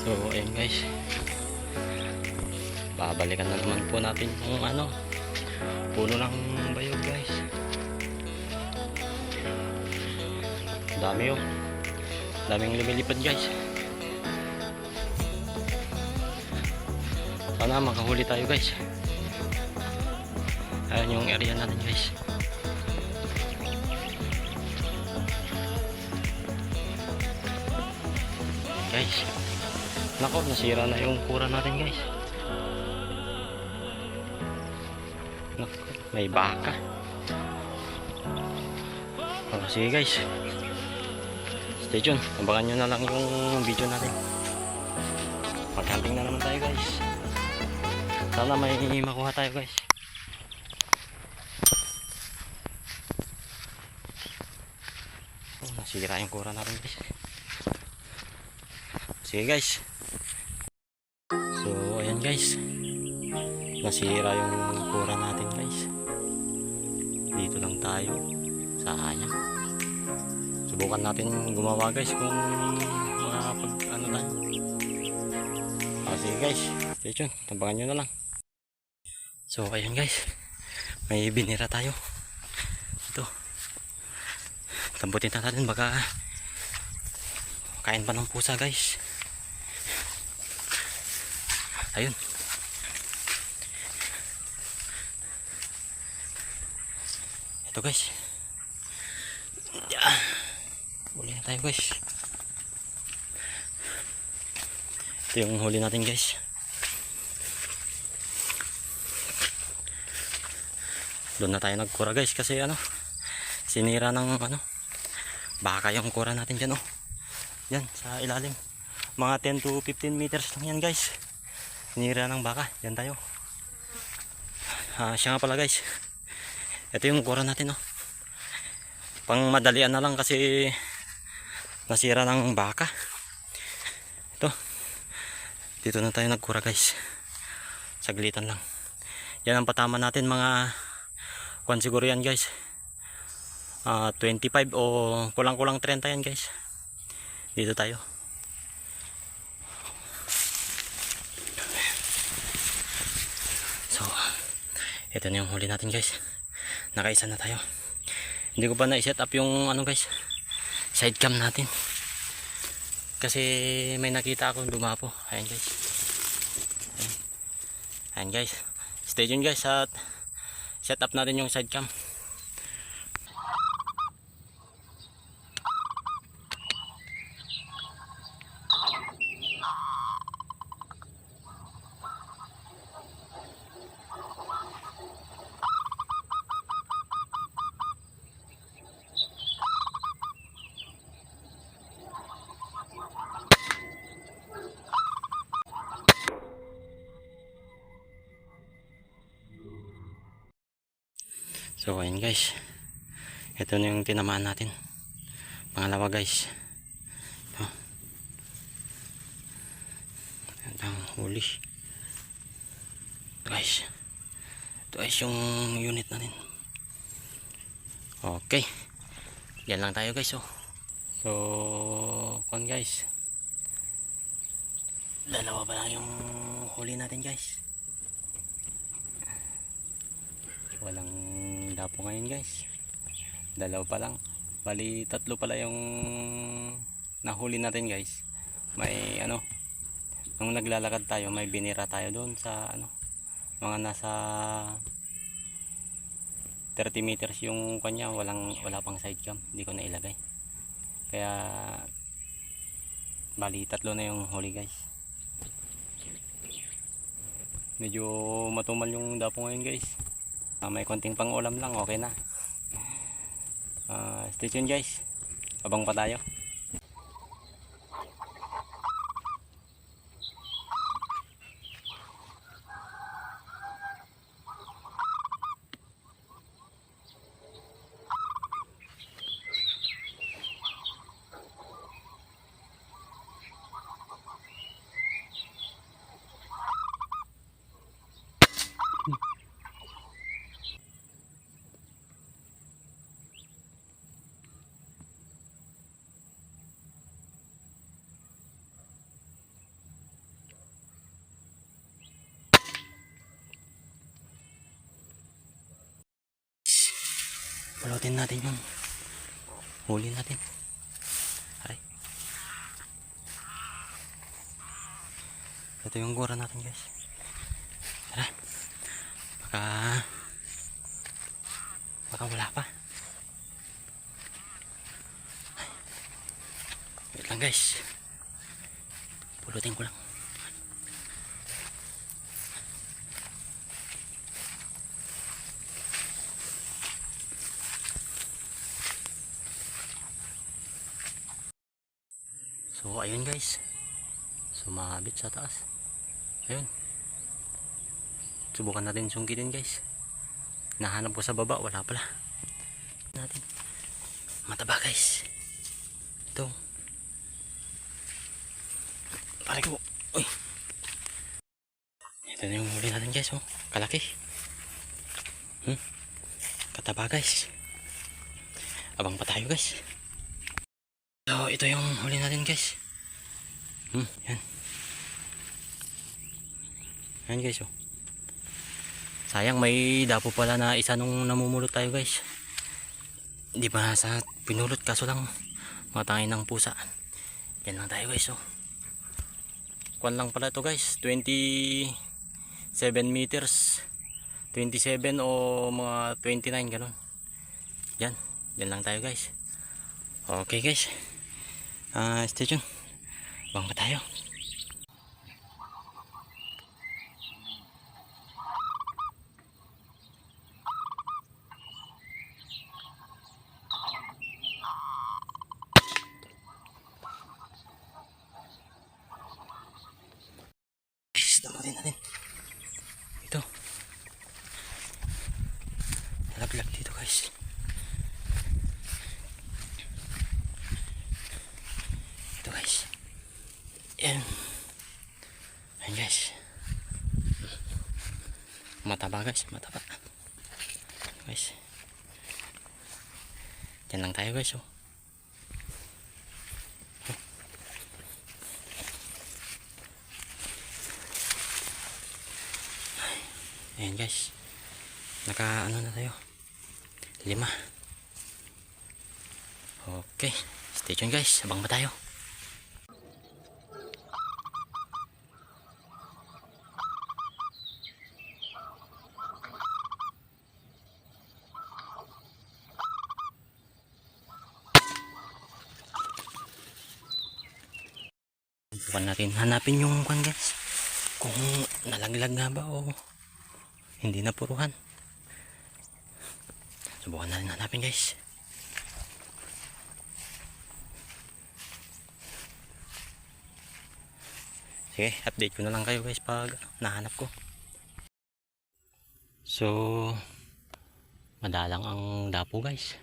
So ayun guys, babalikan na naman po natin yung puno ng bayog guys. Dami oh, daming lumilipad guys. Sana makahuli tayo guys. Ayan yung area natin guys. Guys, nako, nasira na yung kura natin guys. Nako, may baka. Sige guys, stay tuned, abangan nyo na lang yung video natin. Mag-camping na naman tayo guys. Sana may makuha tayo guys. Nasira yung kura natin guys. Sige guys. So ayan guys, nasira yung kura natin guys. Dito lang tayo, sayang. Subukan natin gumawa guys kung makapag tayo. Sige guys, stay tuned, tabangan nyo na lang. So ayan guys, may binira tayo. Ito, tambutin na natin, baka kain pa ng pusa guys. Ayun, ito guys. Huli na tayo guys. Ito yung huli natin guys. Doon na tayo nagkura guys kasi sinira ng baka yung kura natin dyan yan sa ilalim. Mga 10 to 15 meters lang yan guys. Sinira ng baka. Yan tayo. Siya nga pala guys, ito yung kura natin pang madalian na lang kasi nasira ng baka. Ito, dito na tayo nagkura guys. Saglitan lang. Yan ang patama natin, mga kwan siguro yan guys, 25 o kulang-kulang 30 yan guys. Dito tayo. So ito na yung huli natin guys. Nakaisa na tayo. Hindi ko pa na-set up yung guys, side cam natin kasi may nakita akong dumapo. Ayan guys. Ayan guys, stay tuned guys at set up natin yung side cam. So ayan guys, ito na yung tinamaan natin, pangalawa guys. Ito ang huli guys. Ito guys yung unit natin. Okay, yan lang tayo guys. So kon guys, dalawa pa lang yung huli natin guys. Walang dapo ngayon guys, dalawa pa lang, bali tatlo pala yung nahuli natin guys. May nung naglalakad tayo, may binira tayo doon sa mga nasa 30 meters yung kanya. Wala pang side cam, hindi ko na ilagay, kaya bali tatlo na yung huli guys. Medyo matumal yung dapo ngayon guys. May konting pang ulam lang, okay na. Stay tuned guys, abang pa tayo. Pulutin natin yung huli natin. Ay. Ito yung gura natin guys. Tara. Baka wala pa. Ay. Wait lang guys. Pulutin ko lang. So ayun guys, sumabit sa taas. Ayun, subukan natin sungkitin guys. Nahanap ko sa baba, wala pala. Natin mataba guys. Ito pare ko. Uy, ito na yung huli natin guys. Oh, kalaki. Kataba guys. Abang pa tayo guys. So ito yung huli natin guys. Yan. Yan guys oh. Sayang may dapo pala na isa nung namumulot tayo guys. Hindi pa nasa pinulot kaso lang matangin ng pusa. Yan lang tayo guys oh. Kuwan lang pala ito guys. 27 meters. 27 o mga 29 ganun. Yan. Yan lang tayo guys. Okay guys. Stay tuned. Bangka tayo. Damutin natin. Ito. Nalaglag dito guys. Ito guys. Yan. Ayan guys. Mataba guys. Mataba. Guys. Yan lang tayo guys oh. Ayan guys. Naka ano na tayo. 5. Okay. Stay tuned guys. Abang ba tayo? Subukan natin hanapin yung kwan guys. Kung nalaglag nga ba o hindi na puruhan. Subukan natin hanapin guys. Sige, update ko na lang kayo guys pag nahanap ko. So, madalang ang dapo guys.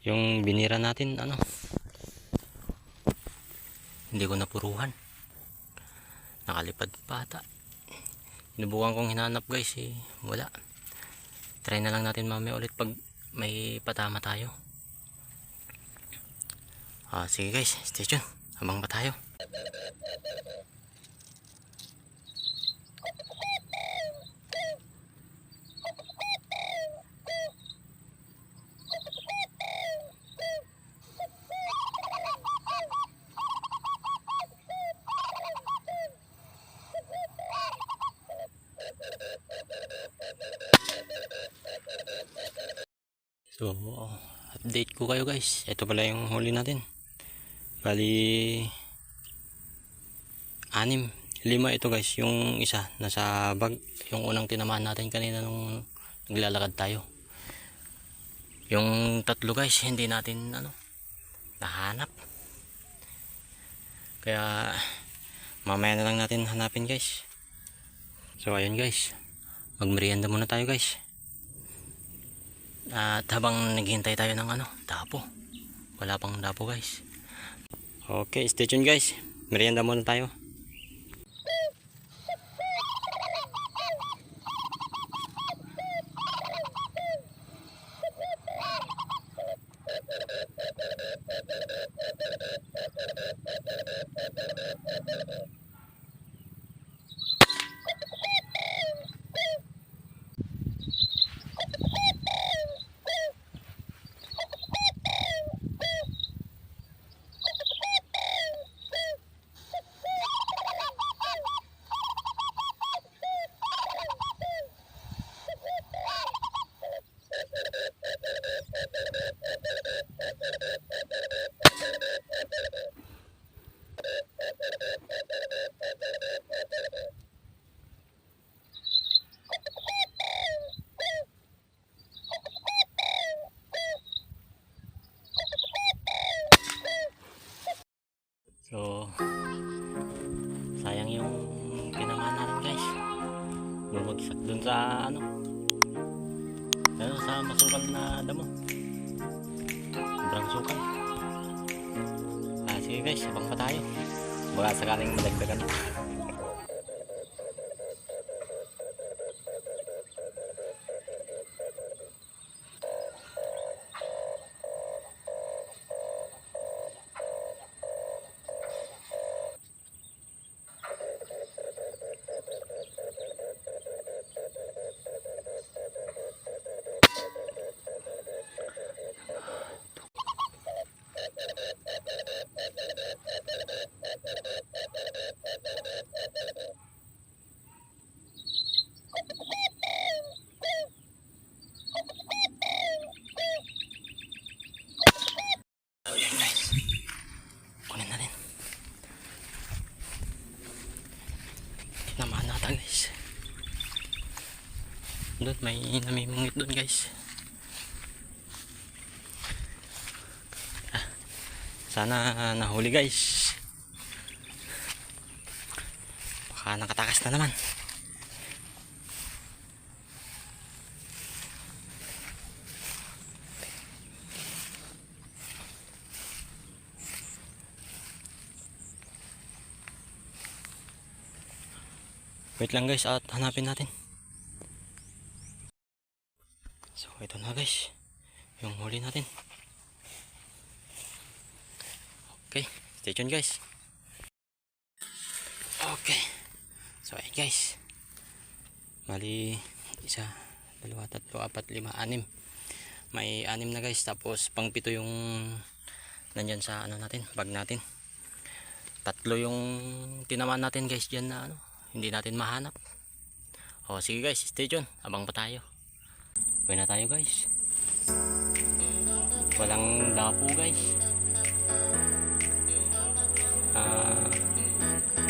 Yung binira natin ano, hindi ko napuruhan. Nakalipad pa ata. Sinubukan kong hinanap guys eh, wala. Try na lang natin mamaya ulit pag may patama tayo. Sige guys, stay tuned. Habang pa tayo. So, update ko kayo guys. Ito pala yung huli natin. Bali 6, 5 ito guys. Yung isa nasa bag. Yung unang tinamaan natin kanina nung naglalakad tayo. Yung 3 guys hindi natin nahanap. Kaya mamaya na lang natin hanapin guys. So ayun guys. Magmerienda muna tayo guys. At habang naghihintay tayo ng dapo. Wala pang dapo guys. Okay, stay tuned guys. Merienda muna tayo. sayang yung tinamaan natin guys, bumagsak dun sa sa masukal na damo, sobrang sukal. Sige guys, abang pa tayo, baka sakaling madagdagan pa. Tinamaan natin guys. Doon may namimungit doon guys. Sana nahuli guys. Baka nakatakas na naman. Wait lang guys at hanapin natin. So ito na guys, yung huli natin. Okay, stay tuned guys. Okay, so ayun guys, mali 1, 2, 3, 4, 5, 6 may 6 na guys, tapos pang 7 yung nandyan sa natin, bag natin. 3 yung tinamaan natin guys dyan na hindi natin mahanap. O sige guys, stay tuned, abang pa tayo. Uwi na tayo guys, walang dapo guys.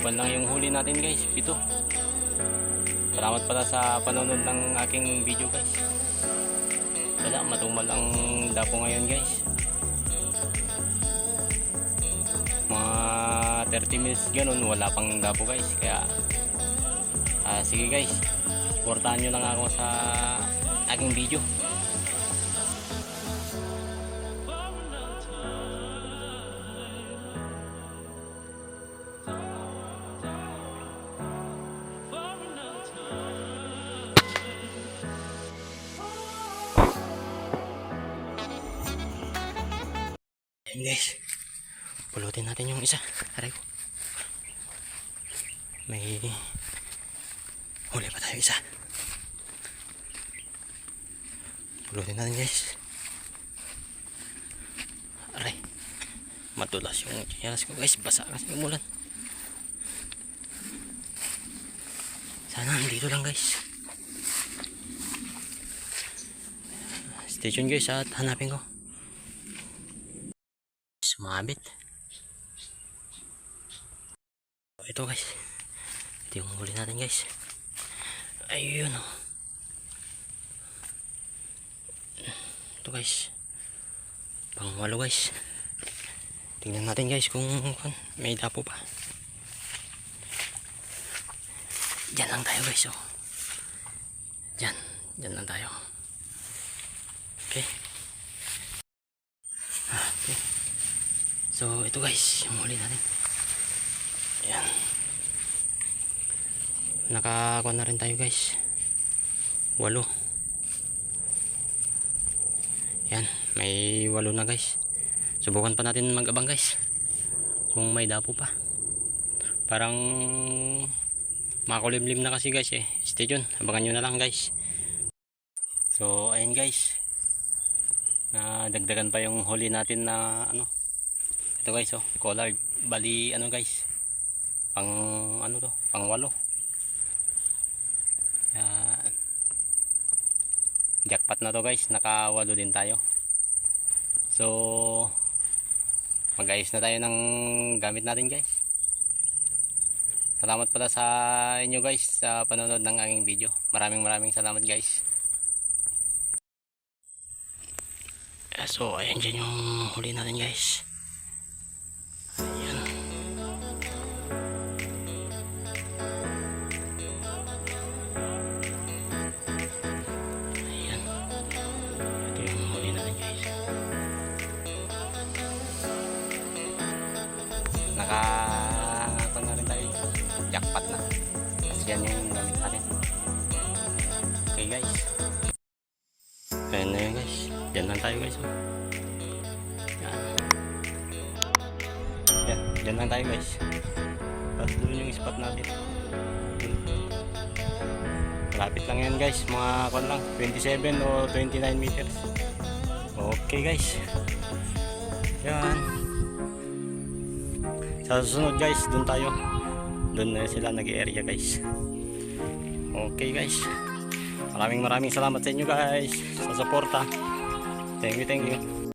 Wala lang yung huli natin guys, 7. Salamat pala sa panonood ng aking video guys. Wala, matumal ang dapo ngayon guys. Mga 30 minutes ganun, wala pang dapo guys. Kaya sige guys, supportahan nyo lang ako sa aking video. Ayan guys, pulutin natin yung isa. Aray ko, may huli pa tayo isa. Pulutin natin guys. Aray, matulas yung chinelas ko guys, basa kasi yung ulan. Sana dito lang guys. Stay tuned guys at hanapin ko. Sumabit. Ito guys, ito yung huli natin guys. Ayun o. Ito guys, pang 8 guys. Tingnan natin guys kung may dapo pa. Diyan lang tayo guys oh. Diyan lang tayo. Okay. Okay. So ito guys, yung huli natin. Ayan. Nakakuha na rin tayo guys. 8. Yan, may 8 na guys. Subukan pa natin mag-abang guys kung may dapo pa. Parang makulimlim na kasi guys eh. Stay tuned, abangan nyo na lang guys. So ayun guys, nadagdagan pa yung huli natin na ito guys oh, collard. Bali guys, pang pang 8. Jackpot na to guys, naka 8 din tayo. So mag-ayos na tayo ng gamit natin guys. Salamat pala sa inyo guys sa panonood ng aking video. Maraming salamat guys. So ayan dyan yung huli natin guys. Ayan. guys. Oh. Yan. Yan, dyan lang tayo guys. Tapos doon yung spot natin. Dun. Malapit lang yan guys, mga kon lang, 27 o 29 meters. Okay guys. Yan. Sa susunod guys, doon tayo. Doon na sila nag-area guys. Okay guys. Maraming salamat sa inyo guys sa suporta. Thank you.